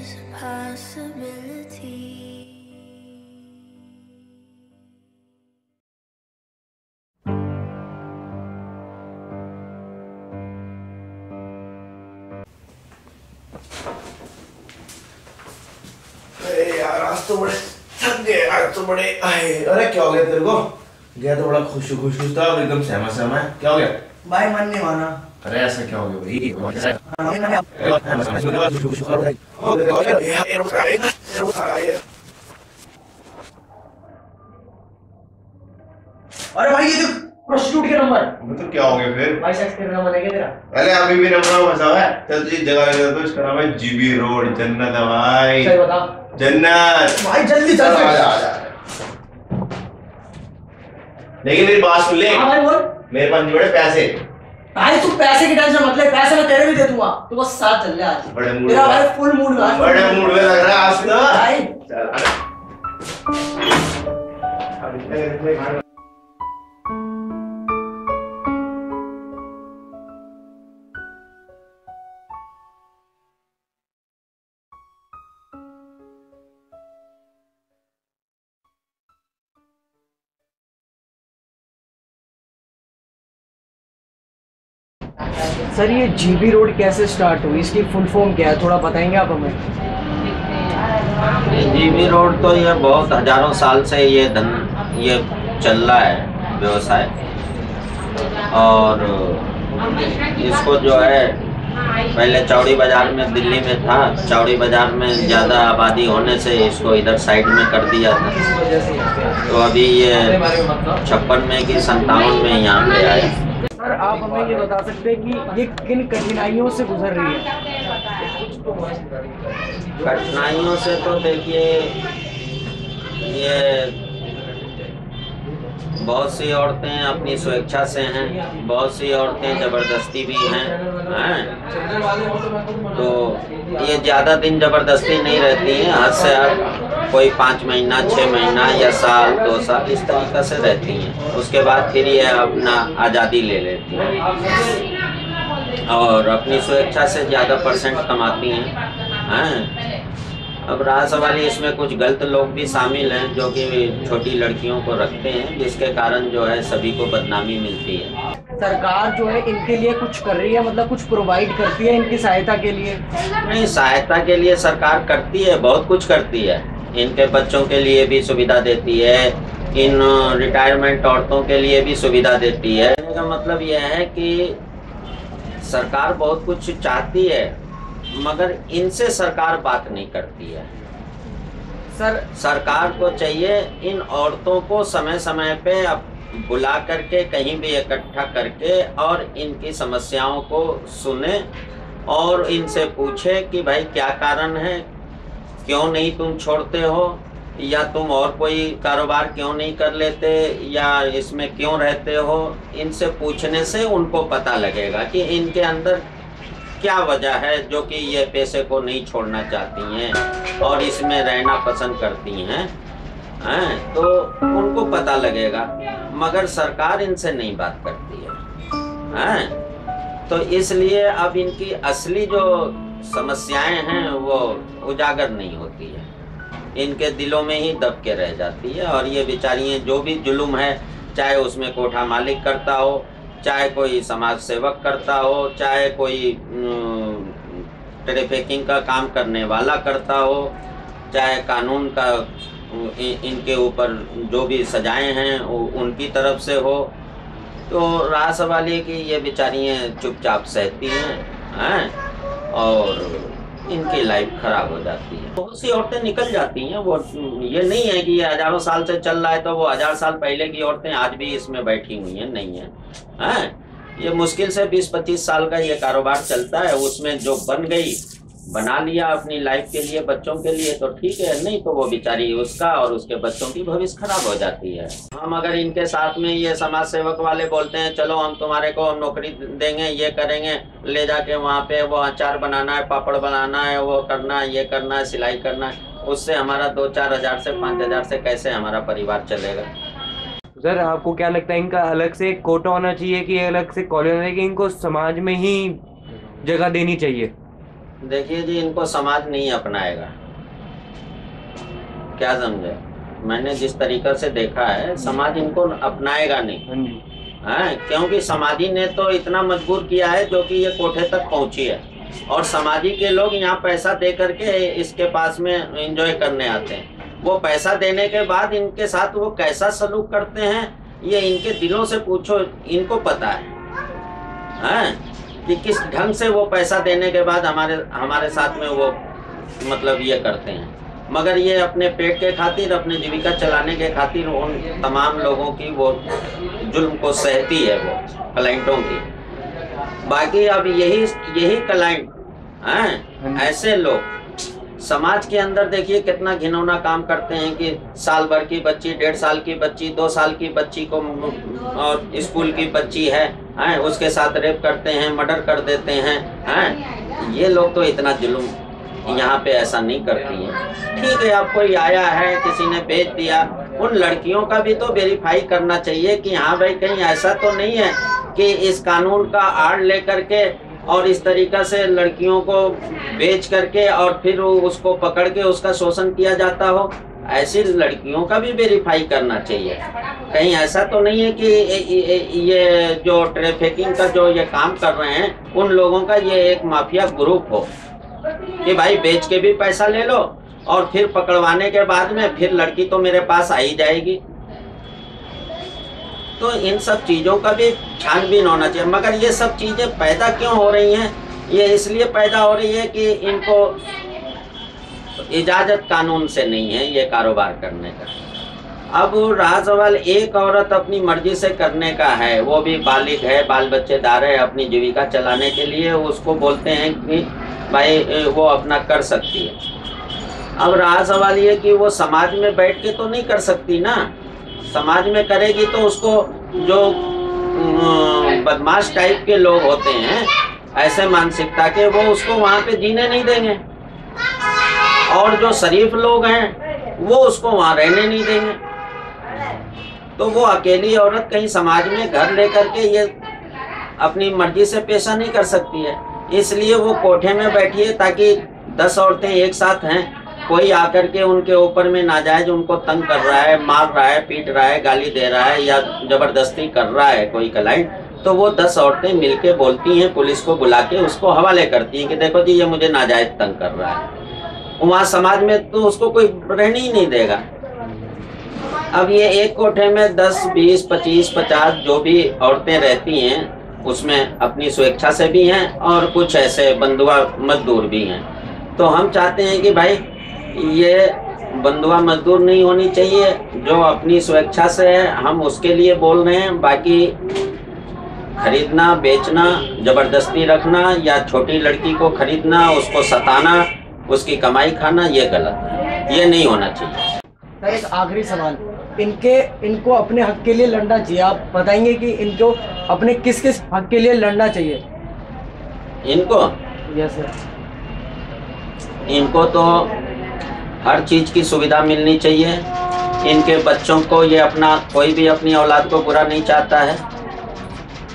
यार आज तो बड़े थक गए, आज तो बड़े आए। अरे क्या हो गया तेरे को? गया तो बड़ा खुश था, अब एकदम सहमा सहमा है। क्या हो गया भाई? मन नहीं माना। अरे ऐसा क्या हो गया भाई? अरे भाई ये तो प्रोस्टिट्यूट के नंबर। मतलब क्या हो गया फिर? भाई सेक्स करना मन है क्या तेरा? अरे अभी भी नंबर फंसा हुआ है। चल तुझे जगह लगा दो, इसका नाम है जीबी रोड। जन्नत है भाई, सही बता। जन्नत भाई जल्दी चल। आजा। लेकिन मेरी बात सुन ले। हाँ भाई बोल। मेरे पास बड़े पैसे। भाई तू पैसे की टेंशन मत ले, पैसे मैं तेरे भी दे दूंगा। तू बस साथ चल ले आज। बड़े मूड तेरा भाई फुल मूड में। बड़े मूड में लग रहा है आज तो भाई। चल सर ये जीबी रोड कैसे स्टार्ट हुई, इसकी फुल फॉर्म क्या है, थोड़ा बताएंगे आप हमें? जीबी रोड तो ये बहुत हजारों साल से ये चल रहा है व्यवसाय। और इसको जो है पहले चौड़ी बाजार में, दिल्ली में था। चौड़ी बाजार में ज़्यादा आबादी होने से इसको इधर साइड में कर दिया था। तो अभी ये 56 में कि 57 में यहाँ पे आए। सर आप हमें ये बता सकते हैं कि ये किन कठिनाइयों से गुजर रही है? कठिनाइयों से तो देखिए, ये बहुत सी औरतें अपनी स्वेच्छा से हैं, बहुत सी औरतें ज़बरदस्ती भी हैं। तो ये ज़्यादा दिन ज़बरदस्ती नहीं रहती हैं, हद से हद कोई 5 महीना, 6 महीना या साल 2 साल इस तरीक़े से रहती हैं। उसके बाद फिर ये अपना आज़ादी ले लेती हैं और अपनी स्वेच्छा से ज़्यादा परसेंट कमाती हैं। अब रहा सवाल, इसमें कुछ गलत लोग भी शामिल हैं जो कि छोटी लड़कियों को रखते हैं, जिसके कारण जो है सभी को बदनामी मिलती है। सरकार जो है इनके लिए कुछ कर रही है, मतलब कुछ प्रोवाइड करती है इनकी सहायता के लिए? नहीं, सहायता के लिए सरकार करती है, बहुत कुछ करती है। इनके बच्चों के लिए भी सुविधा देती है, इन रिटायरमेंट औरतों के लिए भी सुविधा देती है। इसका मतलब यह है कि सरकार बहुत कुछ चाहती है, मगर इनसे सरकार बात नहीं करती है। सरकार को चाहिए इन औरतों को समय समय पे बुला करके कहीं भी इकट्ठा करके और इनकी समस्याओं को सुने और इनसे पूछे कि भाई क्या कारण है, क्यों नहीं तुम छोड़ते हो, या तुम और कोई कारोबार क्यों नहीं कर लेते, या इसमें क्यों रहते हो। इनसे पूछने से उनको पता लगेगा कि इनके अंदर क्या वजह है जो कि ये पैसे को नहीं छोड़ना चाहती हैं और इसमें रहना पसंद करती हैं। तो उनको पता लगेगा, मगर सरकार इनसे नहीं बात करती है। तो इसलिए अब इनकी असली जो समस्याएं हैं वो उजागर नहीं होती है, इनके दिलों में ही दब के रह जाती है। और ये बेचारियाँ जो भी जुल्म है, चाहे उसमें कोठा मालिक करता हो, चाहे कोई समाज सेवक करता हो, चाहे कोई ट्रैफिकिंग का काम करने वाला करता हो, चाहे कानून का इनके ऊपर जो भी सजाएं हैं उनकी तरफ से हो, तो रहा सवाल ये कि ये बेचारियाँ चुपचाप सहती हैं और इनकी लाइफ खराब हो जाती है। बहुत सी औरतें निकल जाती हैं। वो ये नहीं है कि ये हजारों साल से चल रहा है तो वो 1000 साल पहले की औरतें आज भी इसमें बैठी हुई हैं, नहीं है। ये मुश्किल से 20-25 साल का ये कारोबार चलता है, उसमें जो बन गई बना लिया अपनी लाइफ के लिए, बच्चों के लिए, तो ठीक है, नहीं तो वो बेचारी उसका और उसके बच्चों की भविष्य खराब हो जाती है। हम अगर इनके साथ में ये समाज सेवक वाले बोलते हैं चलो हम तुम्हारे को नौकरी देंगे, ये करेंगे, ले जाके वहाँ पे वो अचार बनाना है, पापड़ बनाना है, वो करना है, ये करना है, सिलाई करना है, उससे हमारा 2-4 हज़ार से 5 हज़ार से कैसे हमारा परिवार चलेगा। सर आपको क्या लगता है इनका अलग से एक कोटा होना चाहिए कि अलग से कॉलेज होना चाहिए कि इनको समाज में ही जगह देनी चाहिए? देखिए जी, इनको समाज नहीं अपनाएगा, क्या समझे? मैंने जिस तरीके से देखा है, समाज इनको अपनाएगा नहीं। हाँ जी। हाँ, क्योंकि समाधि ने तो इतना मजबूर किया है जो कि ये कोठे तक पहुंची है, और समाधि के लोग यहाँ पैसा दे करके इसके पास में एंजॉय करने आते हैं। वो पैसा देने के बाद इनके साथ वो कैसा सलूक करते हैं, ये इनके दिलों से पूछो, इनको पता है हाँ, कि किस ढंग से वो पैसा देने के बाद हमारे साथ में वो मतलब ये करते हैं। मगर ये अपने पेट के खातिर, अपने जीविका चलाने के खातिर उन तमाम लोगों की वो जुल्म को सहती है, वो क्लाइंटों की। बाकी अब यही क्लाइंट हैं, ऐसे लोग समाज के अंदर देखिए कितना घिनौना काम करते हैं कि साल भर की बच्ची, 1.5 साल की बच्ची, 2 साल की बच्ची को, और स्कूल की बच्ची है उसके साथ रेप करते हैं, मर्डर कर देते हैं। ये लोग तो इतना जुल्म यहाँ पे ऐसा नहीं करती हैं। ठीक है, अब कोई आया है, किसी ने बेच दिया, उन लड़कियों का भी तो वेरीफाई करना चाहिए कि हाँ भाई कहीं ऐसा तो नहीं है कि इस कानून का आड़ लेकर के और इस तरीक़ा से लड़कियों को बेच करके और फिर उसको पकड़ के उसका शोषण किया जाता हो। ऐसी लड़कियों का भी वेरीफाई करना चाहिए। कहीं ऐसा तो नहीं है कि ये जो ट्रैफिकिंग का जो ये काम कर रहे हैं, उन लोगों का ये एक माफिया ग्रुप हो कि भाई बेच के भी पैसा ले लो और फिर पकड़वाने के बाद में फिर लड़की तो मेरे पास आ ही जाएगी। तो इन सब चीज़ों का भी छानबीन होना चाहिए। मगर ये सब चीज़ें पैदा क्यों हो रही हैं? ये इसलिए पैदा हो रही है कि इनको इजाज़त कानून से नहीं है ये कारोबार करने का। अब रहा सवाल, एक औरत अपनी मर्जी से करने का है, वो भी बालिग है, बाल बच्चेदार है, अपनी जीविका चलाने के लिए उसको बोलते हैं कि भाई वो अपना कर सकती है। अब रहा सवाल ये कि वो समाज में बैठ के तो नहीं कर सकती ना। समाज में करेगी तो उसको जो बदमाश टाइप के लोग होते हैं, ऐसे मानसिकता के, वो उसको वहाँ पे जीने नहीं देंगे, और जो शरीफ लोग हैं वो उसको वहाँ रहने नहीं देंगे। तो वो अकेली औरत कहीं समाज में घर लेकर के ये अपनी मर्जी से पेशा नहीं कर सकती है। इसलिए वो कोठे में बैठी है ताकि 10 औरतें एक साथ हैं, कोई आकर के उनके ऊपर में नाजायज उनको तंग कर रहा है, मार रहा है, पीट रहा है, गाली दे रहा है या जबरदस्ती कर रहा है कोई क्लाइंट, तो वो 10 औरतें मिलके बोलती हैं, पुलिस को बुला के उसको हवाले करती हैं कि देखो जी ये मुझे नाजायज तंग कर रहा है। वहाँ समाज में तो उसको कोई रहने ही नहीं देगा। अब ये एक कोठे में 10, 20, 25, 50 जो भी औरतें रहती हैं, उसमें अपनी स्वेच्छा से भी हैं और कुछ ऐसे बंधुआ मजदूर भी हैं। तो हम चाहते हैं कि भाई ये बंधुआ मजदूर नहीं होनी चाहिए, जो अपनी स्वेच्छा से है हम उसके लिए बोल रहे हैं। बाकी खरीदना, बेचना, जबरदस्ती रखना या छोटी लड़की को खरीदना, उसको सताना, उसकी कमाई खाना, ये गलत है, ये नहीं होना चाहिए। सर एक आखिरी सवाल, इनको अपने हक के लिए लड़ना चाहिए, आप बताएंगे कि इनको अपने किस किस हक के लिए लड़ना चाहिए? इनको यस सर। इनको तो हर चीज़ की सुविधा मिलनी चाहिए। इनके बच्चों को ये अपना, कोई भी अपनी औलाद को बुरा नहीं चाहता है,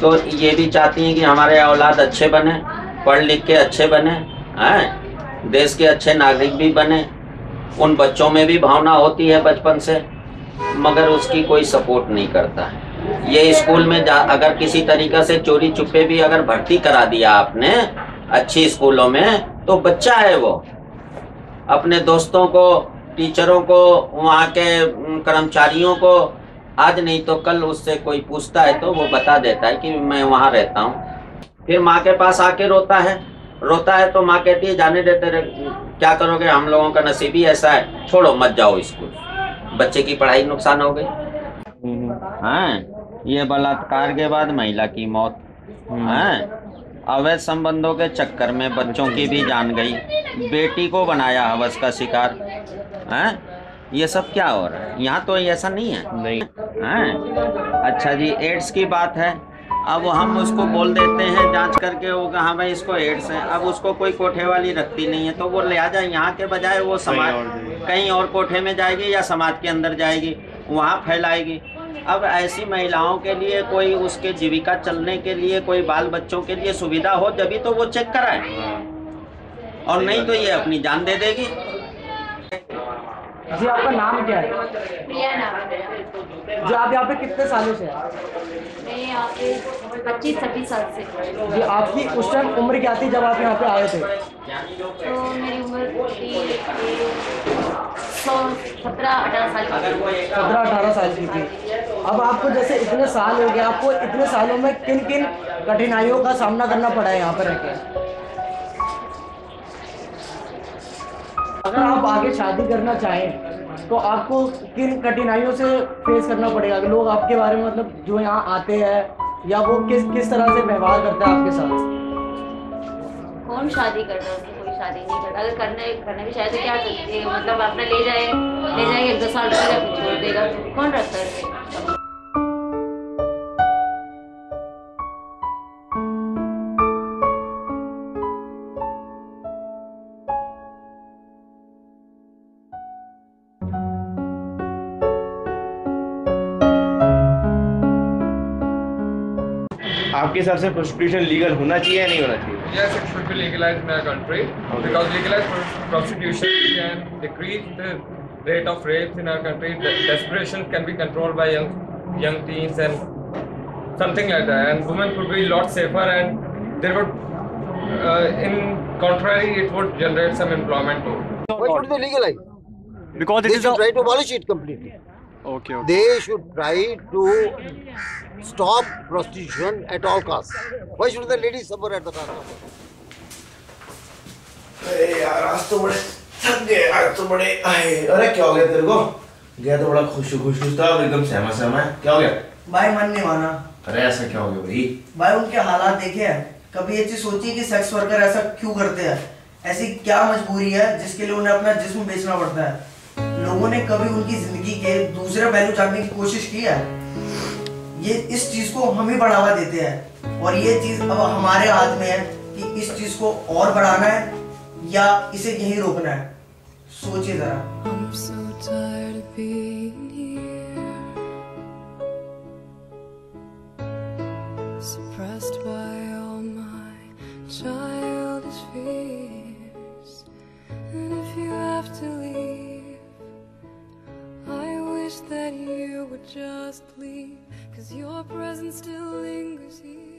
तो ये भी चाहती हैं कि हमारे औलाद अच्छे बने, पढ़ लिख के अच्छे बने, हैं, देश के अच्छे नागरिक भी बने। उन बच्चों में भी भावना होती है बचपन से, मगर उसकी कोई सपोर्ट नहीं करता है। ये स्कूल में अगर किसी तरीक़े से चोरी छुपे भी अगर भर्ती करा दिया आपने अच्छी स्कूलों में, तो बच्चा है वो, अपने दोस्तों को, टीचरों को, वहाँ के कर्मचारियों को आज नहीं तो कल उससे कोई पूछता है तो वो बता देता है कि मैं वहाँ रहता हूँ। फिर माँ के पास आके रोता है तो माँ कहती है जाने देते रहे, क्या करोगे, हम लोगों का नसीब ही ऐसा है, छोड़ो मत जाओ स्कूल। बच्चे की पढ़ाई नुकसान हो गई। हाँ, ये बलात्कार के बाद महिला की मौत, हाँ, अवैध संबंधों के चक्कर में बच्चों की भी जान गई, बेटी को बनाया हवस का शिकार। हैं, ये सब क्या हो रहा है? यहाँ तो ऐसा नहीं है। नहीं। हैं, अच्छा जी, एड्स की बात है। अब हम उसको बोल देते हैं जांच करके, वो हाँ भाई इसको एड्स है। अब उसको कोई कोठे वाली रखती नहीं है, तो वो लिहाजा यहाँ के बजाय वो समाज कहीं और कोठे में जाएगी या समाज के अंदर जाएगी, वहाँ फैलाएगी। अब ऐसी महिलाओं के लिए कोई उसके जीविका चलने के लिए कोई बाल बच्चों के लिए सुविधा हो, जभी तो वो चेक कराए। और नहीं तो ये अपनी जान दे देगी। जी आपका नाम क्या है? प्रिया नाम है मेरा। जी आप यहाँ पे कितने सालों से हैं? मैं यहाँ पे 25-26 साल से। जी आपकी उस टाइम उम्र क्या थी जब आप यहाँ पे आए थे? तो मेरी उम्र थी 17-18 साल की। 17-18 साल की थी। अब आपको जैसे इतने साल हो गए, आपको इतने सालों में किन किन कठिनाइयों का सामना करना पड़ा है यहाँ पर रहकर? अगर आप आगे शादी करना चाहें तो आपको किन कठिनाइयों से फेस करना पड़ेगा? लोग आपके बारे में मतलब जो यहाँ आते हैं या वो किस तरह से व्यवहार करता है आपके साथ? कौन शादी करता है? उसको कोई शादी नहीं करता। अगर करना भी चाहे तो क्या करते, मतलब अपना ले जाएंगे 1-2 साल रखेगा फिर छोड़ देगा। कौन रखता है? आपके हिसाब से प्रोस्टिट्यूशन लीगल होना चाहिए या नहीं होना चाहिए? Yes, it should be legalized in our country because legalized prostitution can decrease the rate of rapes in our country. Desperation can be controlled by young teens and something like that, and women could be a lot safer, and there would, in contrary, it would generate some employment too. Why should they legalize? Because They should try to abolish it completely. okay. They should try to stop prostitution at all costs. Why should the ladies suffer at the cost of it? अरे यार आज तो बड़े थक गए, आज तो बड़े अरे क्या हो गया तेरे को? गया तो बड़ा खुश था, अब एकदम सहमा सहमा है। क्या हो गया? भाई मन नहीं माना। अरे ऐसा क्या हो गया भाई? भाई उनके हालात देखे हैं, कभी ये चीज सोची कि सेक्स वर्कर ऐसा क्यों करते हैं? ऐसी क्या मजबूरी है जिसके लिए उन्हें अपना जिस्म बेचना पड़ता है? लोगों ने कभी उनकी जिंदगी के दूसरे पहलू जानने की कोशिश की है? ये इस चीज को हम ही बढ़ावा देते हैं और ये चीज अब हमारे हाथ में है कि इस चीज को और बढ़ाना है या इसे यहीं रोकना है। सोचिए जरा। I'm so tired of being here, suppressed by all my childish fears. And if you have to leave, I wish that you would just leave, 'cause your presence still lingers here.